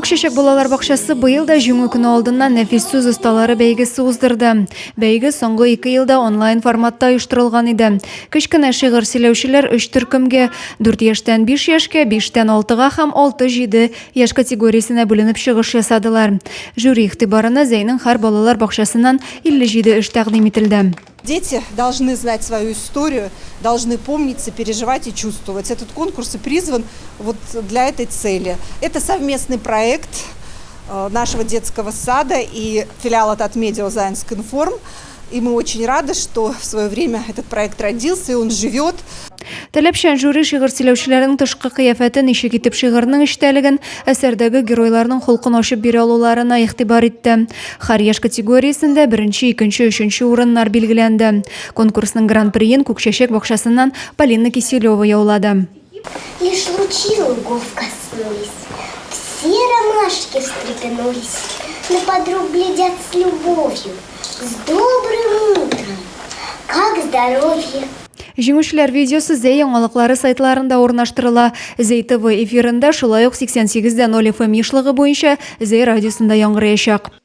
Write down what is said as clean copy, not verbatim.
Көкшешек балалар бақшасы быйыл да жеңі күні алдынан нәфис сөз ұсталары бәйгесі уздырды. Бәйге соңғы 2 елда онлайн форматта ұйыштырылған еді. Кішкене шиғыр сөйлеушілер 3 түркімге 4 яштан 5 яшқа, 5-тен 6-ға һәм 6-7 яш категориясына бүленіп шығыш ясадылар. Жюри игътибарына Зәйнең һәр балалар бақшасынан 57 эш тәкъдим ителде. Дети должны знать свою историю, должны помнить, переживать и чувствовать. Этот конкурс и призван вот для этой цели. Это совместный проект нашего детского сада и филиала Татмедиа Заинск-Информ. И мы очень рады, что в свое время этот проект родился и он живет. Таләпшән жюри шигырь сөйләүчеләрнең тышкы кыяфәтен, ничек итеп шигырьнең эштәлеген, әсәрдәге геройларның холкын ачып бирә алуларына игътибар итте. Һәр яшь категориясендә 1-нче, 2-нче, 3-нче урыннар билгеләнде. Конкурсның гран-приен Күкчәчәк бакчасыннан Полина Киселева яулады. Лишь лучи лугов коснулись, все ромашки встрепенулись, на подруг глядят с любовью, с добрым утром, как здоровье. Җиңүчеләр видеосы Зәй яңалыклары сайтларында урнаштырыла. Зәй ТВ эфирында шулай ук 88.0 FM ешлыгы буенча Зәй радиосында яңгыраячак.